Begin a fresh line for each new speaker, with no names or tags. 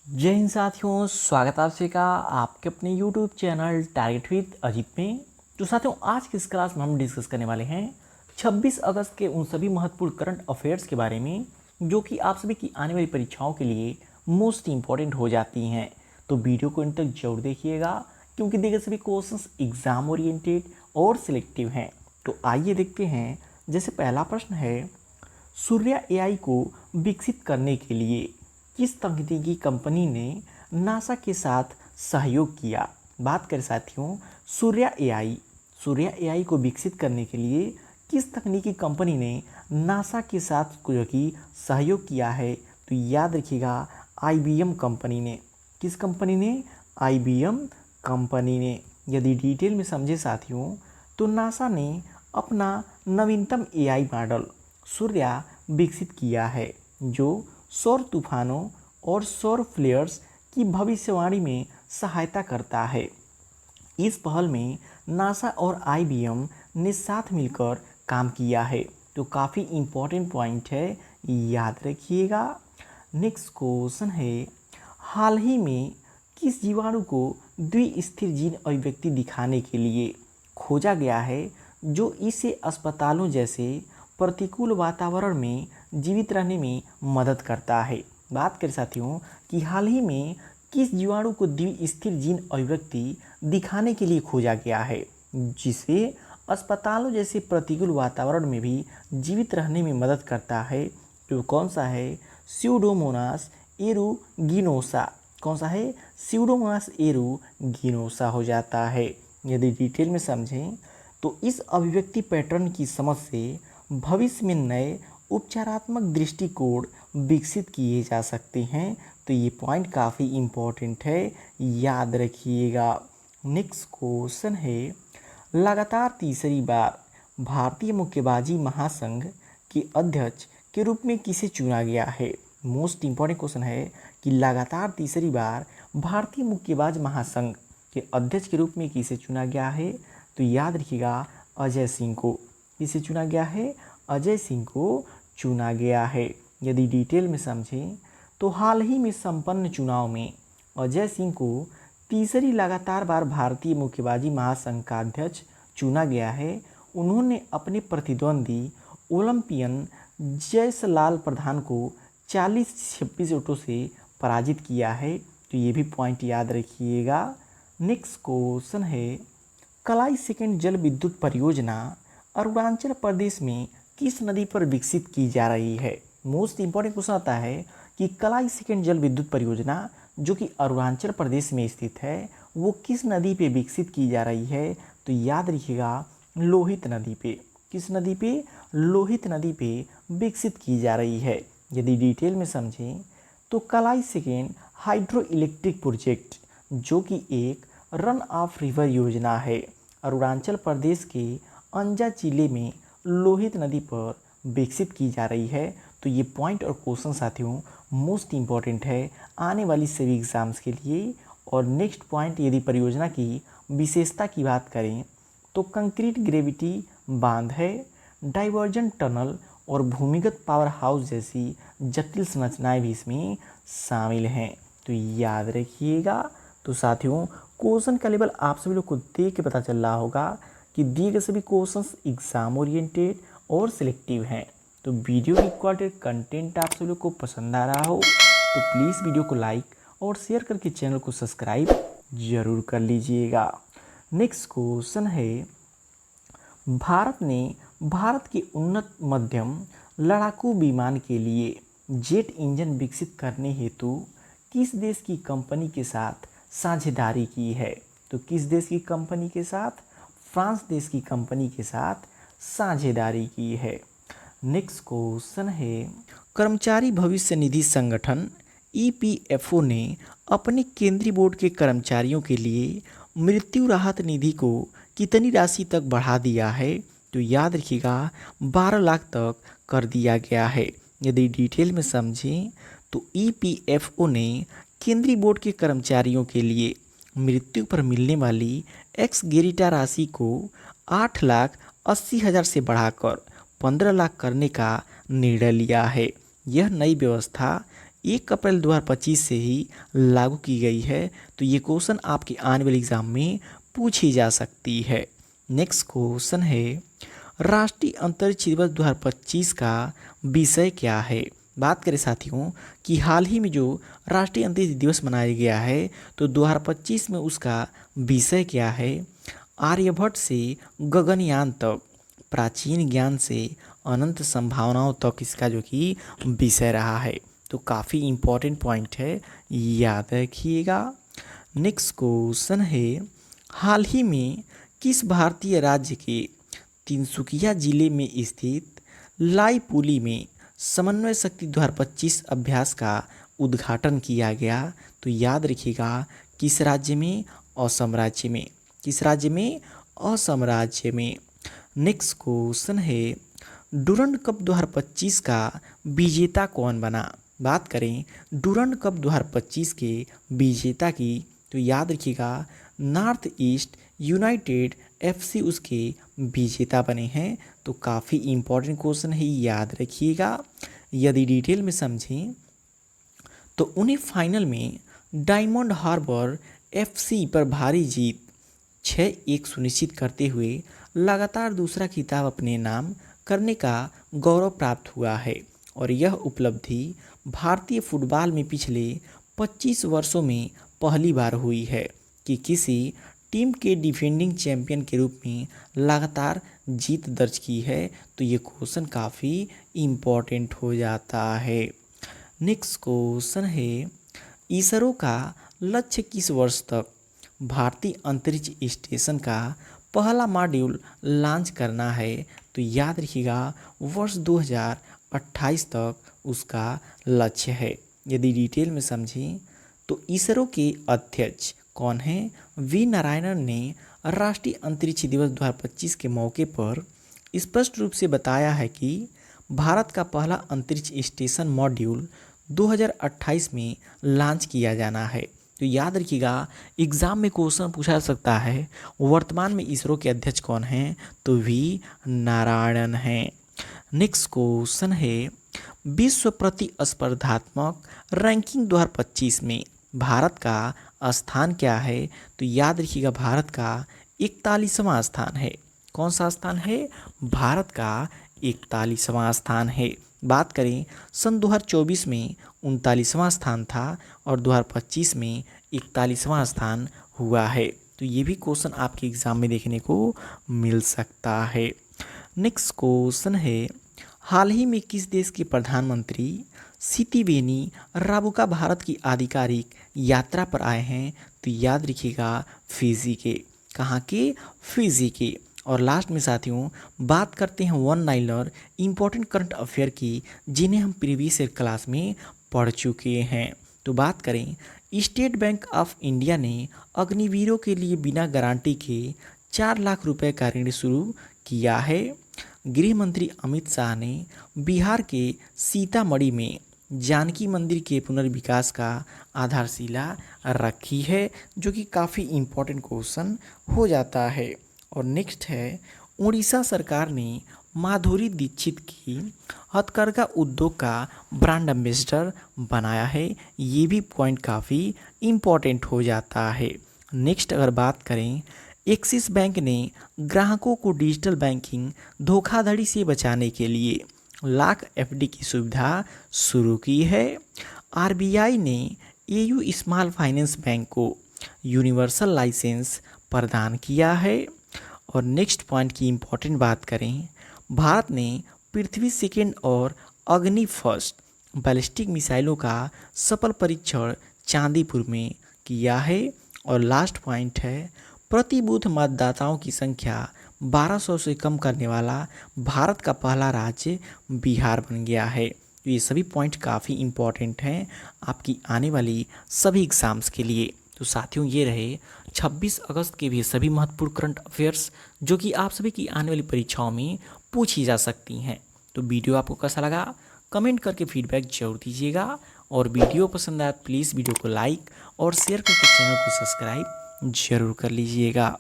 जय हिंद साथियों, स्वागत है आप सभी का आपके अपने YouTube channel target with Ajit में। तो साथियों, आज की इस क्लास में हम डिस्कस करने वाले हैं 26 अगस्त के उन सभी महत्वपूर्ण करंट अफेयर्स के बारे में जो कि आप सभी की आने वाली परीक्षाओं के लिए मोस्ट इंपॉर्टेंट हो जाती हैं। तो वीडियो को इन तक जरूर देखिएगा क्योंकि देखिए सभी क्वेश्चंस एग्जाम ओरिएंटेड और सिलेक्टिव हैं। तो आइए देखते हैं। जैसे पहला प्रश्न है, सूर्या एआई को विकसित करने के लिए किस तकनीकी कंपनी ने नासा के साथ सहयोग किया। बात करें साथियों, सूर्या एआई को विकसित करने के लिए किस तकनीकी कंपनी ने नासा के साथ जो कि सहयोग किया है, तो याद रखिएगा आईबीएम कंपनी ने। किस कंपनी ने? आईबीएम कंपनी ने। यदि डिटेल में समझे साथियों, तो नासा ने अपना नवीनतम एआई मॉडल सूर्या विकसित किया है जो सौर तूफानों और सौर फ्लेयर्स की भविष्यवाणी में सहायता करता है। इस पहल में नासा और आईबीएम ने साथ मिलकर काम किया है। तो काफ़ी इम्पोर्टेंट पॉइंट है, याद रखिएगा। नेक्स्ट क्वेश्चन है, हाल ही में किस जीवाणु को द्विस्थिर जीन अभिव्यक्ति दिखाने के लिए खोजा गया है जो इसे अस्पतालों जैसे प्रतिकूल वातावरण में जीवित रहने में मदद करता है। बात करें साथियों कि हाल ही में किस जीवाणु को द्विस्थिर जीन अभिव्यक्ति दिखाने के लिए खोजा गया है जिसे अस्पतालों जैसे प्रतिकूल वातावरण में भी जीवित रहने में मदद करता है। तो कौन सा है? Pseudomonas aeruginosa. कौन सा है? स्यूडोमोनास एरुगिनोसा हो जाता है। यदि डिटेल में समझें तो इस अभिव्यक्ति पैटर्न की समझ से भविष्य में नए उपचारात्मक दृष्टिकोण विकसित किए जा सकते हैं। तो ये पॉइंट काफ़ी इम्पोर्टेंट है, याद रखिएगा। नेक्स्ट क्वेश्चन है, लगातार तीसरी बार भारतीय मुक्केबाजी महासंघ के अध्यक्ष के रूप में किसे चुना गया है? मोस्ट इम्पोर्टेंट क्वेश्चन है कि लगातार तीसरी बार भारतीय मुक्केबाज महासंघ के अध्यक्ष के रूप में किसे चुना गया है? तो याद रखिएगा अजय सिंह को। किसे चुना गया है? अजय सिंह को चुना गया है। यदि डिटेल में समझें तो हाल ही में संपन्न चुनाव में अजय सिंह को तीसरी लगातार बार भारतीय मुक्केबाजी महासंघ का अध्यक्ष चुना गया है। उन्होंने अपने प्रतिद्वंदी ओलंपियन जयसलाल प्रधान को 40-26 वोटों से पराजित किया है। तो ये भी पॉइंट याद रखिएगा। नेक्स्ट क्वेश्चन है, कलाई सेकंड जल विद्युत परियोजना अरुणाचल प्रदेश में किस नदी पर विकसित की जा रही है? मोस्ट इंपॉर्टेंट क्वेश्चन आता है कि कलाई सेकंड जल विद्युत परियोजना जो कि अरुणाचल प्रदेश में स्थित है वो किस नदी पे विकसित की जा रही है? तो याद रखिएगा लोहित नदी पे। किस नदी पे? लोहित नदी पे विकसित की जा रही है। यदि डिटेल में समझें तो कलाई सेकंड हाइड्रो इलेक्ट्रिक प्रोजेक्ट जो कि एक रन ऑफ रिवर योजना है, अरुणाचल प्रदेश के अंजा जिले में लोहित नदी पर विकसित की जा रही है। तो ये पॉइंट और क्वेश्चन साथियों मोस्ट इंपॉर्टेंट है आने वाली सभी एग्जाम्स के लिए। और नेक्स्ट पॉइंट, यदि परियोजना की विशेषता की बात करें तो कंक्रीट ग्रेविटी बांध है, डाइवर्जन टनल और भूमिगत पावर हाउस जैसी जटिल संरचनाएं भी इसमें शामिल हैं। तो याद रखिएगा। तो साथियों, क्वेश्चन का लेवल आप सभी लोग को देख के पता चल रहा होगा कि दिए गए सभी क्वेश्चंस एग्जाम ओरिएंटेड और सिलेक्टिव हैं। तो वीडियो की क्वालिटी कंटेंट आप सभी लोग को पसंद आ रहा हो तो प्लीज़ वीडियो को लाइक और शेयर करके चैनल को सब्सक्राइब जरूर कर लीजिएगा। नेक्स्ट क्वेश्चन है, भारत के उन्नत मध्यम लड़ाकू विमान के लिए जेट इंजन विकसित करने हेतु किस देश की कंपनी के साथ साझेदारी की है? तो किस देश की कंपनी के साथ? फ्रांस देश की कंपनी के साथ साझेदारी की है। नेक्स्ट क्वेश्चन है, कर्मचारी भविष्य निधि संगठन ईपीएफओ ने अपने केंद्रीय बोर्ड के कर्मचारियों के लिए मृत्यु राहत निधि को कितनी राशि तक बढ़ा दिया है? तो याद रखिएगा 12 लाख तक कर दिया गया है। यदि डिटेल में समझें तो ईपीएफओ ने केंद्रीय बोर्ड के कर्मचारियों के लिए मृत्यु पर मिलने वाली एक्स ग्रेटा राशि को 8,80,000 से बढ़ाकर 15 लाख करने का निर्णय लिया है। यह नई व्यवस्था 1 अप्रैल 2025 से ही लागू की गई है। तो ये क्वेश्चन आपके आने वाले एग्जाम में पूछी जा सकती है। नेक्स्ट क्वेश्चन है, राष्ट्रीय अंतरिक्ष दिवस 2025 का विषय क्या है। बात करें साथियों कि हाल ही में जो राष्ट्रीय अंतरिक्ष दिवस मनाया गया है, तो 2025 में उसका विषय क्या है। आर्यभट्ट से गगनयान तक, प्राचीन ज्ञान से अनंत संभावनाओं तक इसका जो कि विषय रहा है। तो काफ़ी इम्पोर्टेंट पॉइंट है, याद रखिएगा। नेक्स्ट क्वेश्चन है, हाल ही में किस भारतीय राज्य के तिनसुकिया जिले में स्थित लाईपुली में समन्वय शक्ति 2025 अभ्यास का उद्घाटन किया गया। तो याद रखिएगा, किस राज्य में, असम राज्य में। किस राज्य में, असम राज्य में। नेक्स्ट क्वेश्चन है, डूरंड कप 2025 का विजेता कौन बना। बात करें डूरंड कप 2025 के विजेता की, तो याद रखिएगा नॉर्थ ईस्ट यूनाइटेड FC उसके विजेता बने हैं। तो काफ़ी इम्पोर्टेंट क्वेश्चन है, याद रखिएगा। यदि डिटेल में समझें तो उन्हें फाइनल में डायमंड हार्बर FC पर भारी जीत 6-1 सुनिश्चित करते हुए लगातार दूसरा खिताब अपने नाम करने का गौरव प्राप्त हुआ है। और यह उपलब्धि भारतीय फुटबॉल में पिछले 25 वर्षों में पहली बार हुई है कि किसी टीम के डिफेंडिंग चैंपियन के रूप में लगातार जीत दर्ज की है। तो ये क्वेश्चन काफ़ी इम्पोर्टेंट हो जाता है। नेक्स्ट क्वेश्चन है, इसरो का लक्ष्य किस वर्ष तक भारतीय अंतरिक्ष स्टेशन का पहला मॉड्यूल लॉन्च करना है। तो याद रखिएगा वर्ष 2028 तक उसका लक्ष्य है। यदि डिटेल में समझें तो इसरो के अध्यक्ष कौन हैं, वी नारायणन ने राष्ट्रीय अंतरिक्ष दिवस 2025 के मौके पर स्पष्ट रूप से बताया है कि भारत का पहला अंतरिक्ष स्टेशन मॉड्यूल 2028 में लॉन्च किया जाना है। तो याद रखिएगा, एग्जाम में क्वेश्चन पूछा जा सकता है वर्तमान में इसरो के अध्यक्ष कौन हैं, तो वी नारायणन हैं। नेक्स्ट क्वेश्चन है, विश्व प्रतिस्पर्धात्मक रैंकिंग 2025 में भारत का स्थान क्या है। तो याद रखिएगा भारत का 41वां स्थान है। कौन सा स्थान है, भारत का 41वां स्थान है। बात करें सन 2024 में 39वां स्थान था और 2025 में 41वां स्थान हुआ है। तो ये भी क्वेश्चन आपके एग्जाम में देखने को मिल सकता है। नेक्स्ट क्वेश्चन है, हाल ही में किस देश के प्रधानमंत्री सितिवेनी राबुका भारत की आधिकारिक यात्रा पर आए हैं। तो याद रखिएगा फिजी के। कहाँ के, फिजी के। और लास्ट में साथियों बात करते हैं one liner important current affair की, जिन्हें हम प्रीवियस ईयर क्लास में पढ़ चुके हैं। तो बात करें, स्टेट बैंक ऑफ इंडिया ने अग्निवीरों के लिए बिना गारंटी के 4 लाख रुपए का ऋण शुरू किया है। गृह मंत्री अमित शाह ने बिहार के सीतामढ़ी में जानकी मंदिर के पुनर्विकास का आधारशिला रखी है, जो कि काफ़ी इम्पोर्टेंट क्वेश्चन हो जाता है। और नेक्स्ट है, उड़ीसा सरकार ने माधुरी दीक्षित की हथकरघा उद्योग का ब्रांड एम्बेसडर बनाया है। ये भी पॉइंट काफ़ी इम्पोर्टेंट हो जाता है। नेक्स्ट अगर बात करें, एक्सिस बैंक ने ग्राहकों को डिजिटल बैंकिंग धोखाधड़ी से बचाने के लिए लाख FD की सुविधा शुरू की है। RBI ने AU स्मॉल फाइनेंस बैंक को यूनिवर्सल लाइसेंस प्रदान किया है। और नेक्स्ट पॉइंट की इम्पोर्टेंट बात करें, भारत ने पृथ्वी सेकेंड और अग्नि फर्स्ट बैलिस्टिक मिसाइलों का सफल परीक्षण चांदीपुर में किया है। और लास्ट पॉइंट है, प्रति बूथ मतदाताओं की संख्या 1200 से कम करने वाला भारत का पहला राज्य बिहार बन गया है। तो ये सभी पॉइंट काफ़ी इम्पोर्टेंट हैं आपकी आने वाली सभी एग्ज़ाम्स के लिए। तो साथियों ये रहे 26 अगस्त के भी सभी महत्वपूर्ण करंट अफेयर्स, जो कि आप सभी की आने वाली परीक्षाओं में पूछी जा सकती हैं। तो वीडियो आपको कैसा लगा कमेंट करके फीडबैक जरूर दीजिएगा। और वीडियो पसंद आया प्लीज़ वीडियो को लाइक और शेयर करके चैनल को सब्सक्राइब जरूर कर लीजिएगा।